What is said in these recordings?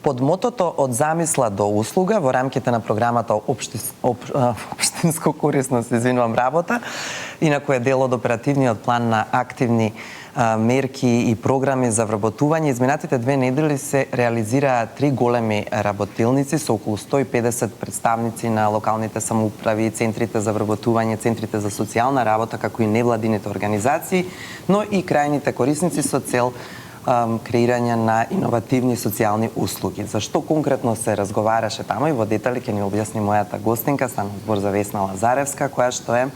Под мотото од замисла до услуга во рамките на програмата Општинско корисно работа, инаку е дел од оперативниот план на активни мерки и програми за вработување. Изминатите 2 недели се реализираа 3 големи работилници со околу 150 представници на локалните самоуправи, центрите за вработување, центрите за социјална работа, како и невладините организации, но и крајните корисници со цел креирање на иновативни социјални услуги. Зашто конкретно се разговараше тамо и во детали ќе ни објасни мојата гостинка, стана збор за Весна Лазаревска, која што е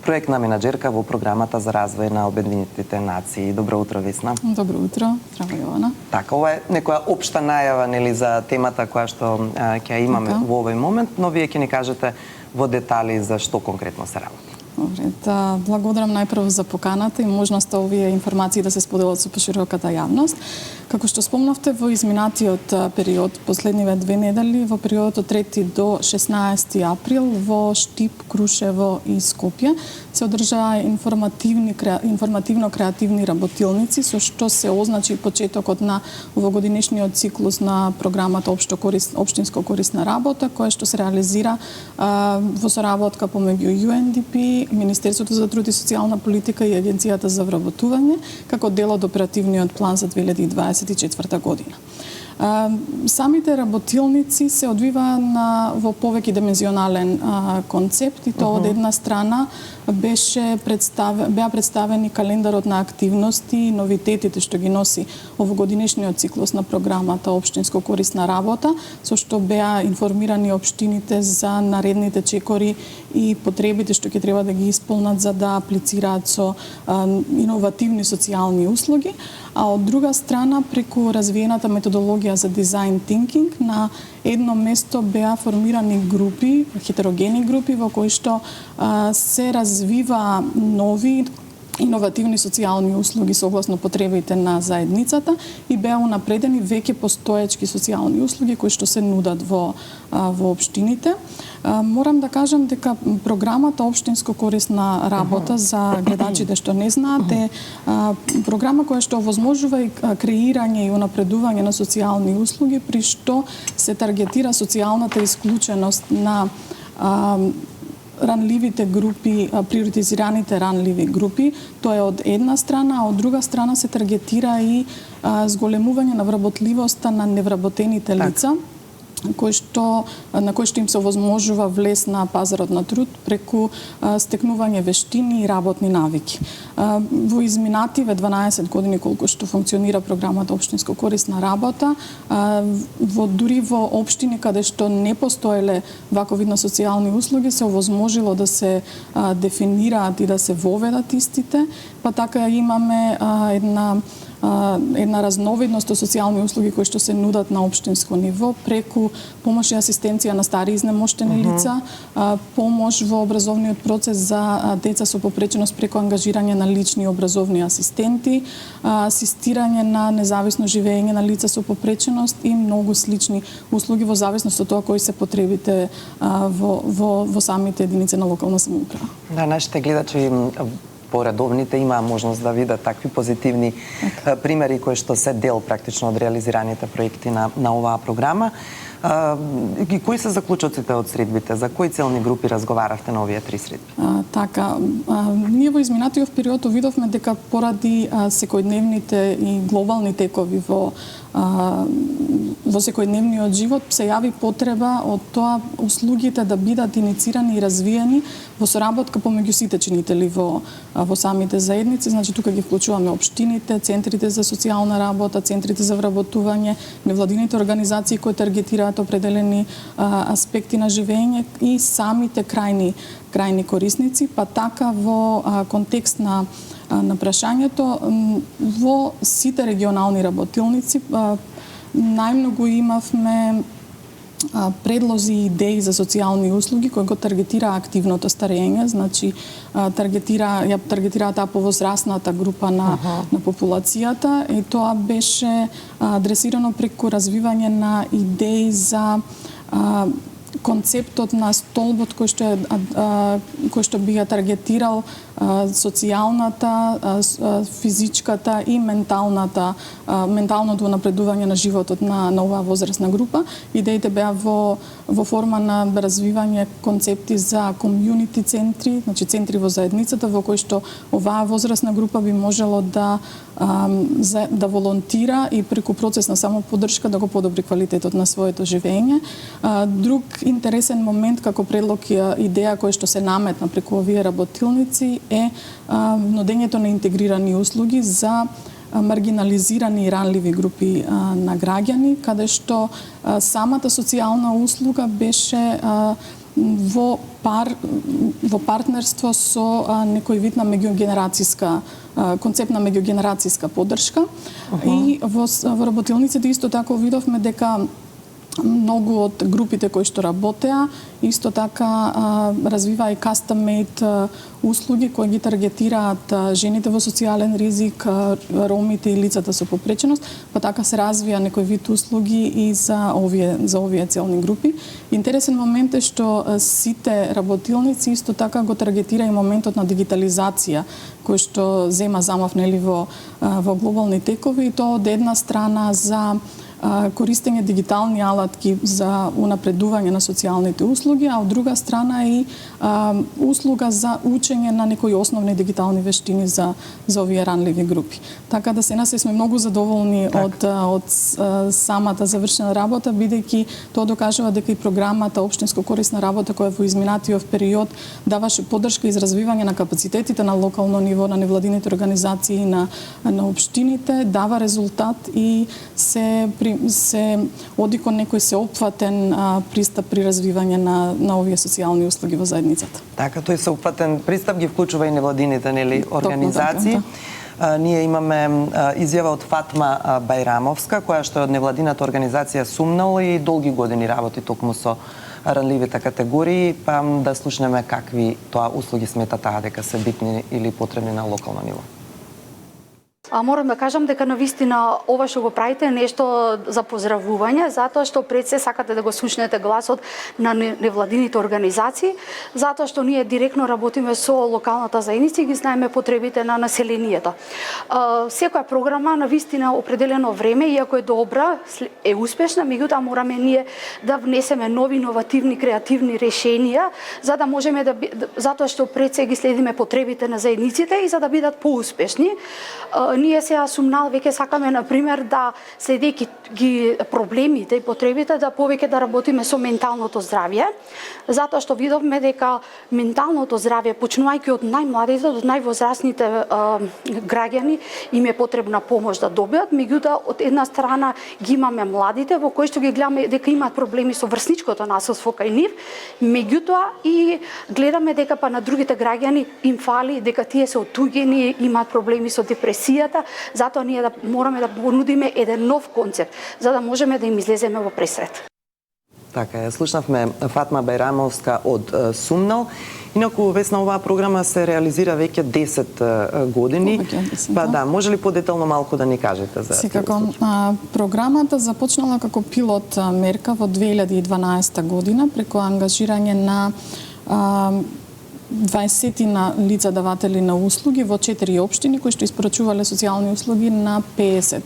проектна менаџерка во програмата за развој на Обединетите нации. Добро утро, Весна. Добро утро, здраво, Јована. Така, ова е некоја општа најава, нели, за темата која што ќе имаме во овој момент, но вие ќе ни кажете во детали за што конкретно се работи. Добре, да благодарам најпрво за поканата и можноста овие информации да се споделат со пошироката јавност. Како што спомнавте, во изминатиот период, последниве 2 недели, во периодот од 3 до 16 април во Штип, Крушево и Скопје се одржаа информативно-креативни работилници, со што се означи почетокот на овогодинешниот циклус на програмата Општинско корисна работа, која што се реализира во соработка помеѓу UNDP, Министерството за труд и социјална политика и Агенцијата за вработување, како дел од оперативниот план за 2024 година. Самите работилници се одвиваа во повеќе димензионален концепт и тоа од една страна беа представени календарот на активности и новитетите што ги носи овогодинешниот циклус на програмата Општинско корисна работа, со што беа информирани општините за наредните чекори и потребите што ќе треба да ги исполнат за да аплицираат со иновативни социјални услуги, а од друга страна преку развиената методологија за дизајн тинкинг на едно место беа формирани групи, хетерогени групи во кои што се развива нови иновативни социјални услуги согласно потребите на заедницата и беа унапредени веќе постоечки социјални услуги кои што се нудат во општините. Морам да кажам дека програмата Општинско корисна работа за гледачите што не знаат е програма која што овозможува и креирање и унапредување на социјални услуги при што се таргетира социјалната исклученост на ранливите групи, приоритизираните ранливи групи. Тоа е од една страна, а од друга страна се таргетира и зголемување на вработливоста на невработените лица, на кои што им се овозможува влез на пазарот на труд преку стекнување вештини и работни навики. Во изминативе 12 години колку што функционира програмата Општинско корисна работа, дури во општини каде што не постоеле ваков вид на социјални услуги се овозможило да се дефинираат и да се воведат истите, па така имаме една разновидност од социјални услуги кои што се нудат на општинско ниво преку помош и асистенција на стари изнемоштени лица, помош во образовниот процес за деца со попреченост преку ангажирање на лични образовни асистенти, асистирање на независно живење на лица со попреченост и многу слични услуги во зависност од тоа кои се потребите во самите единици на локална самоуправа. Да, нашите гледачи поредовните имаа можност да видат такви позитивни примери кои што се дел практично од реализираните проекти на оваа програма. И кои се заклучоците од средбите? За кои целни групи разговаравте на овие 3 средби? Ние во изминатиот период видовме дека поради секојдневните и глобални текови во секојдневниот живот се јави потреба од тоа услугите да бидат иницирани и развиени во соработка помеѓу сите чинители во самите заедници. Значи тука ги вклучуваме општините, центрите за социјална работа, центрите за вработување, невладините организации кои таргетираат определени аспекти на живење и самите крајни корисници, па така во контекст на прашањето во сите регионални работилници најмногу имавме предлози и идеи за социјални услуги кои го таргетира активното старење, значи таргетира таа повозрасната група на популацијата и тоа беше адресирано преку развивање на идеи за концептот на столбот кој што би ја таргетирал социјалната, физичката и менталното напредување на животот на оваа возрастна група. Идеите беа во форма на развивање концепти за комјунити центри, значи центри во заедницата во кои што оваа возрастна група би можело да волонтира и преку процес на самоподршка да го подобри квалитетот на своето живење. Друг интересен момент како предлог и идеја која што се наметна преку овие работилници е нудењето на интегрирани услуги за маргинализирани и ранливи групи на граѓани, каде што самата социјална услуга беше во партнерство со некој вид на меѓугенерацијска концепт на меѓугенерацијска поддршка. И во работилниците исто така видовме дека многу од групите кои што работеа исто така развиваа и custom-made услуги кои ги таргетираат жените во социјален ризик, ромите и лицата со попреченост, па така се развија некој вид услуги и за овие целни групи. Интересен момент е што сите работилници исто така го таргетира и моментот на дигитализација кој што зема замав нели во глобални текови, и тоа од една страна за користење дигитални алатки за унапредување на социјалните услуги, а од друга страна и услуга за учење на некои основни дигитални вештини за овие ранливи групи. Така да се нас сме многу задоволни од самата завршена работа, бидејќи тоа докажува дека и програмата општинско корисна работа која во изминатиот период даваше поддршка и развивање на капацитетите на локално ниво, на невладините организации, на општините, дава резултат и се оди кон некој сеопфатен пристап при развивање на овие социјални услуги во заедницата. Така, тој сеопфатен пристап ги вклучува и невладините организации. Ние имаме изјава од Фатма Бајрамовска, која што е од невладината организација Сумнал и долги години работи токму со ранливите категории, па да слушнеме какви тоа услуги смета таа дека се битни или потребни на локално ниво. Морам да кажам дека навистина ова што го правите е нешто за поздравување, затоа што пред се сакате да го слушнете гласот на невладините организации, затоа што ние директно работиме со локалната заедница и ги знаеме потребите на населението. Секоја програма навистина определено време, иако е добра, е успешна, меѓутоа мораме ние да внесеме нови иновативни креативни решенија за да можеме затоа што пред се ги следиме потребите на заедниците и за да бидат поуспешни. Ние сега Сумнал веќе сакаме, например, да следејќи ги проблемите и потребите, да повеќе да работиме со менталното здравје, затоа што видовме дека менталното здравје, почнувајќи од најмладите до највозрастните граѓани, им е потребна помош да добијат, меѓутоа од една страна ги имаме младите, во кои што ги гледаме дека имаат проблеми со врсничкото насилство кај нив, меѓутоа и гледаме дека па на другите граѓани им фали, дека тие се отуѓени, имаат проблеми со депресија, затоа ние мораме да понудиме еден нов концепт, за да можеме да им излеземе во пресрет. Така, слушнавме Фатма Бајрамовска од Сумнал. Инаку, Весна, оваа програма се реализира веќе 10 години. Па да, може ли подетално малку да ни кажете за Секако, програмата започнала како пилот мерка во 2012 година преку ангажирање на 20 на лица даватели на услуги во 4 општини кои што испорачувале социјални услуги на 50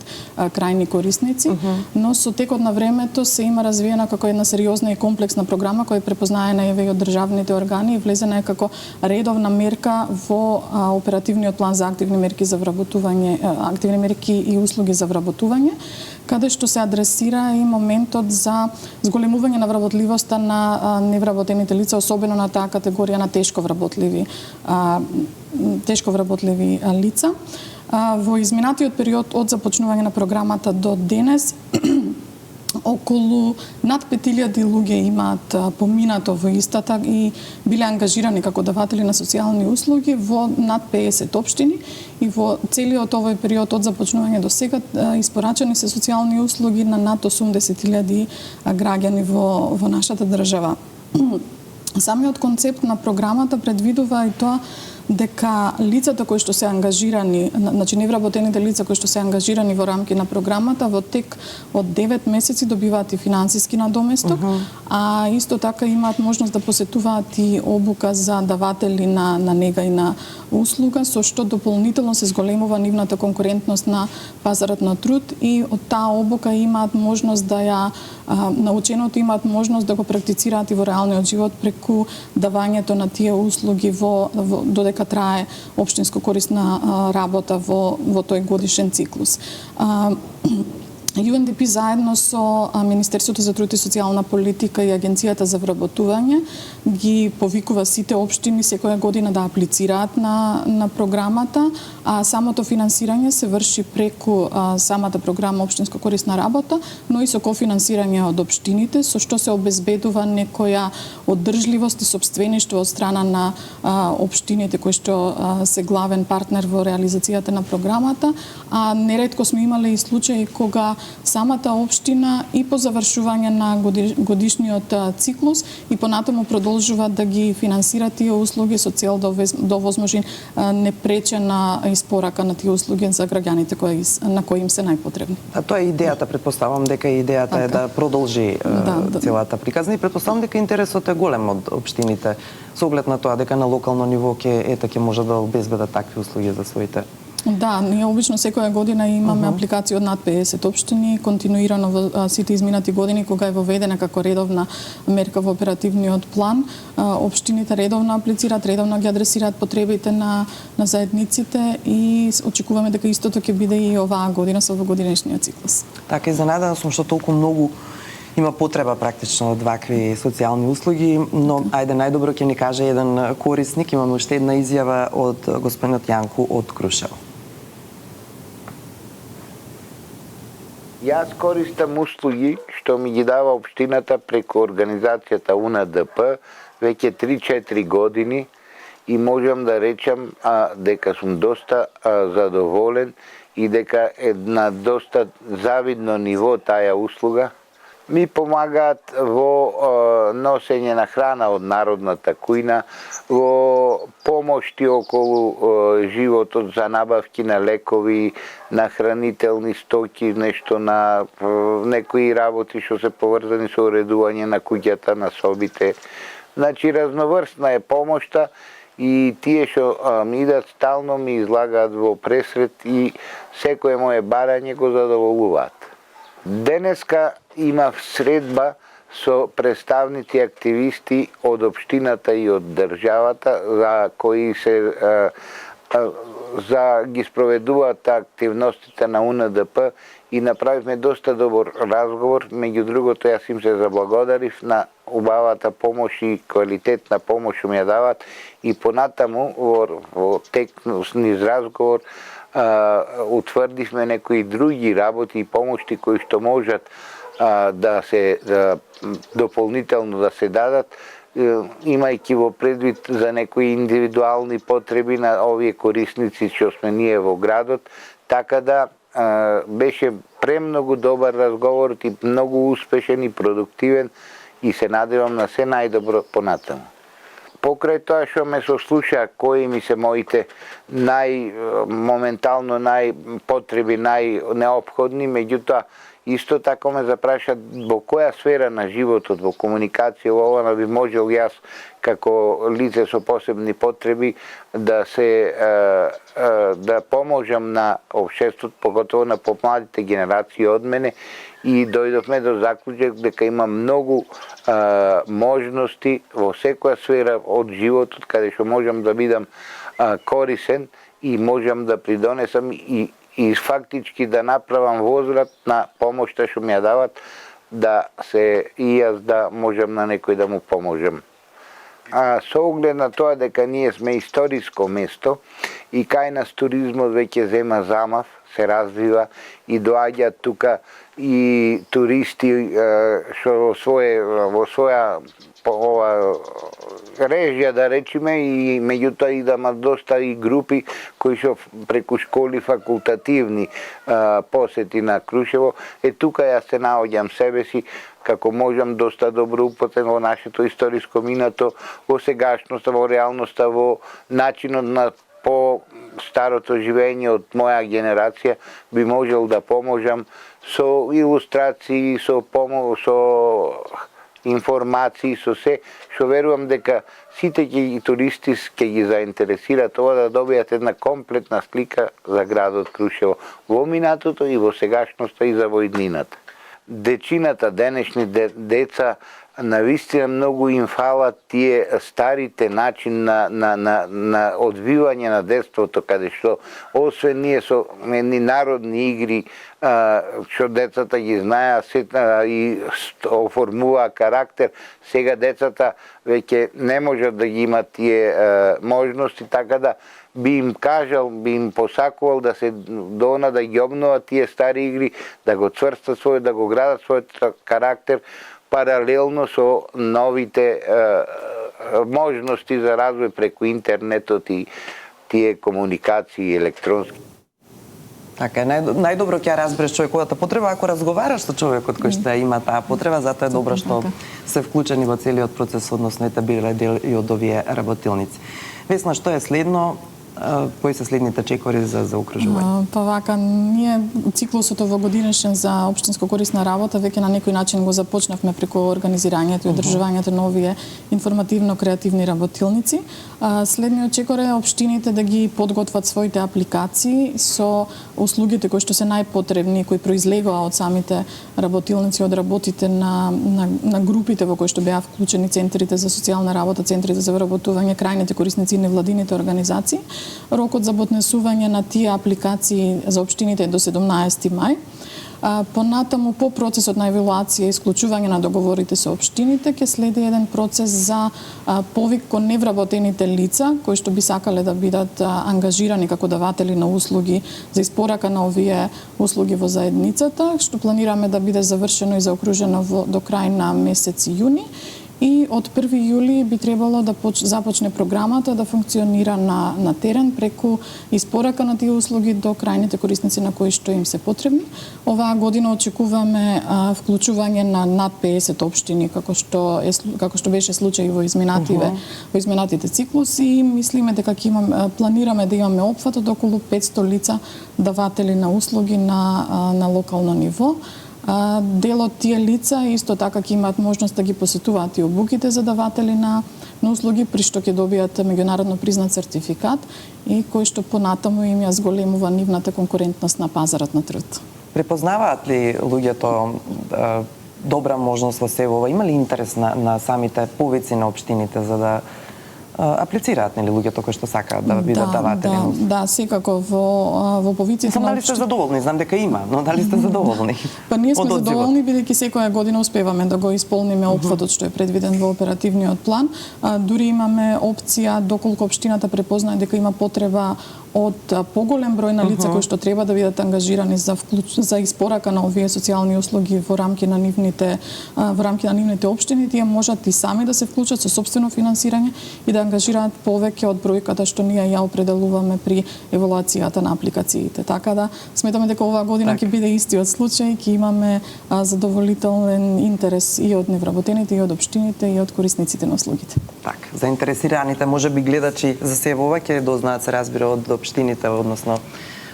крајни корисници, но со текот на времето се има развиена како една сериозна и комплексна програма која е препознаена и од државните органи и влезена е како редовна мерка во оперативниот план за активни мерки за вработување, активни мерки и услуги за вработување, каде што се адресира и моментот за зголемување на вработливоста на невработените лица, особено на таа категорија на тешко вработливи лица. Во изминатиот период од започнување на програмата до денес околу над 5000 луѓе имаат поминато во истата и биле ангажирани како даватели на социјални услуги во над 50 општини и во целиот овој период од започнување до сега испорачани се социјални услуги на над 80.000 граѓани во нашата држава. Самиот концепт на програмата предвидува и тоа дека лицата кои што се ангажирани, значи невработените лица кои што се ангажирани во рамки на програмата во тек од 9 месеци добиваат и финансиски надоместок, а исто така имаат можност да посетуваат и обука за даватели на нега и на услуга, со што дополнително се зголемува нивната конкурентност на пазарот на труд и од таа обука имаат можност да ја наученото имаат можност да го практицираат и во реалниот живот преку давањето на тие услуги додека трае општинско корисна работа во тој годишен циклус. UNDP заедно со Министерството за труд и социјална политика и Агенцијата за вработување ги повикува сите општини секоја година да аплицираат на програмата, а самото финансирање се врши преку самата програма општинско корисна работа, но и со кофинансирање од општините, со што се обезбедува некоја оддржливост и сопствеништво од страна на општините кои што се главен партнер во реализацијата на програмата, а неретко сме имале и случаи кога самата општина и по завршување на годишниот циклус и понатаму продолжува да ги финансира тие услуги со цел да овозможи непречена испорака на тие услуги за граѓаните на кои им се најпотребни. А тоа е идејата, претпоставам дека идејата е да продолжи целата приказна и претпоставам дека интересот е голем од општините со оглед на тоа дека на локално ниво ќе може да обезбедат такви услуги за своите. Да, ние обично секоја година имаме апликации од над 50 општини, континуирано во сите изминати години кога е воведена како редовна мерка во оперативниот план. Општините редовно аплицираат, редовно ги адресираат потребите на заедниците и очекуваме дека истото ќе биде и оваа година со овогодинешниот циклус. Така, изненадана сум што толку многу има потреба практично од вакви социјални услуги, но ајде најдобро ќе ни каже еден корисник. Имаме уште една изјава од господинот Јанку од Крушево. Јас користам услуги што ми ги дава општината преку организацијата УНДП веќе 3-4 години и можам да речам дека сум доста задоволен и дека е на доста завидно ниво таа услуга. Ми помагаат во носење на храна од народната кујна, во помошти околу животот за набавки на лекови, на хранителни стоки, нешто на некои работи што се поврзани со уредување на куќата, на собите. Значи разноврстна е помошта и тие што ми идат стално ми излагаат во пресред и секое мое барање го задоволуваат. Денеска имав средба со представници активисти од општината и од државата за кои ги спроведуваат активностите на УНДП и направивме доста добар разговор. Меѓу другото, јас им се заблагодарив на убавата помош и квалитетна помош што ми ја дават и понатаму во тек низ разговор утврдивме некои други работи и помошти кои што можат да се дополнително да се дадат, имајќи во предвид за некои индивидуални потреби на овие корисници што сме ние во градот, така да беше премногу добар разговор и многу успешен и продуктивен и се надевам на се најдобро понатаму. Покрај тоа што ме сослуша кои ми се моите моментално најпотреби, најнеопходни, меѓутоа исто така ме запрашат во која сфера на животот, во комуникација, во ова би можел јас како лице со посебни потреби да поможам на општеството, поготово на помладите генерации од мене и дојдовме до заклучок дека има многу можности во секоја сфера од животот каде што можам да бидам корисен и можам да придонесам и фактички да направам возврат на помошта што ми ја дават, да се и јас да можам на некој да му поможам. Со оглед на тоа дека ние сме историско место и кај нас туризмот веќе зема замав, се развива и доаѓаат тука и туристи што во своја режија, да речеме, и меѓутоа идама доста и групи кои што преку школи факултативни посети на Крушево. Тука јас се наоѓам себе си како можам доста добро упатен во нашето историско минато, во сегашноста, во реалноста, во начинот на по старото живење од моја генерација, би можел да поможам со илустрации, со информации, со се, што верувам дека сите туристи ќе ги заинтересира тоа да добијат една комплетна слика за градот Крушево во минатото и во сегашноста и за во иднината. Дечината, денешни деца, навистина многу им фалат тие старите начин на одвивање на детството, каде што освен ние со едни народни игри што децата ги знаеа и оформуваа карактер, сега децата веќе не можат да ги имат тие можности, така да би им кажал, би им посакувал да се дона да ги обноват тие стари игри, да го цврстат да го градат својот карактер, паралелно со новите можности за развој преку интернетот и тие комуникации електронски. Така, најдобро ќе ја разбереш човековата потреба ако разговараш со човекот кој што има таа потреба, затоа е добро што се вклучени во целиот процес, односно етабиле дел и од овие работилници. Весна, што е следно? Кои се следните чекори за укружување? Па вака, ние циклусот овогодинешен за општинско корисна работа веќе на некој начин го започнавме преку организирањето и одржувањето на овие информативно-креативни работилници. Следниот чекор е општините да ги подготват своите апликации со услугите кои што се најпотребни, кои произлегува од самите работилници, од работите на групите во кои што беа вклучени центрите за социјална работа, центрите за вработување, крајните корисници и невладините организации. Рокот за поднесување на тие апликации за општините е до 17 мај. Понатаму, по процесот на евалуација и исклучување на договорите со општините, ќе следи еден процес за повик кон невработените лица, кои што би сакале да бидат ангажирани како даватели на услуги за испорака на овие услуги во заедницата, што планираме да биде завршено и заокружено до крај на месец јуни. И од 1 јули би требало да започне програмата да функционира на терен преку испорака на тие услуги до крајните корисници на кои што им се потребни. Оваа година очекуваме вклучување на над 50 општини како што беше случај во изминатите циклуси и мислиме дека планираме да имаме опфат од околу 500 лица даватели на услуги на локално ниво. Дел од тие лица исто така ќе имаат можност да ги посетуваат и обуките за даватели на услуги, при што ќе добијат меѓународно признат сертификат и кој што понатаму им ја зголемува нивната конкурентност на пазарот на труд. Препознаваат ли луѓето добра можност во СЕВО? Има ли интерес на самите повици на општините за да аплицираат луѓето кои што сакаат да бидат даватели на услуги? Да, секако во повиците на дали сте задоволни? Знам дека има, но дали сте задоволни? Па ние сме задоволни бидејќи секоја година успеваме да го исполниме опфатот што е предвиден во оперативниот план. Дури имаме опција доколку општината препознае дека има потреба од поголем број на лица кои што треба да бидат ангажирани за испорака на овие социјални услуги во рамки на нивните општини, тие можат и сами да се вклучат со сопствено финансирање и да ангажираат повеќе од бројката што ние ја определуваме при евалуацијата на апликациите. Така да сметаме дека оваа година ќе биде истиот случај, ќе имаме задоволителен интерес и од невработените, и од општините, и од корисниците на услугите. Така, заинтересираните можеби гледачи за СЕВО ќе дознаат, се разбира, од општините, односно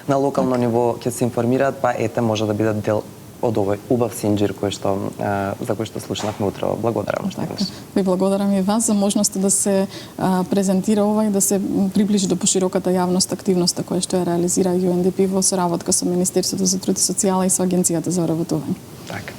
на локално ниво ќе се информираат, па ете може да бидат дел од овој убав синџир за кој што слушнавме утре. Благодарам што беше. Ви благодарам и вас за можноста да се презентира ова и да се приближи до пошироката јавност активноста која што ја реализира UNDP во соработка со Министерството за труд и социјала и со Агенцијата за вработување. Така.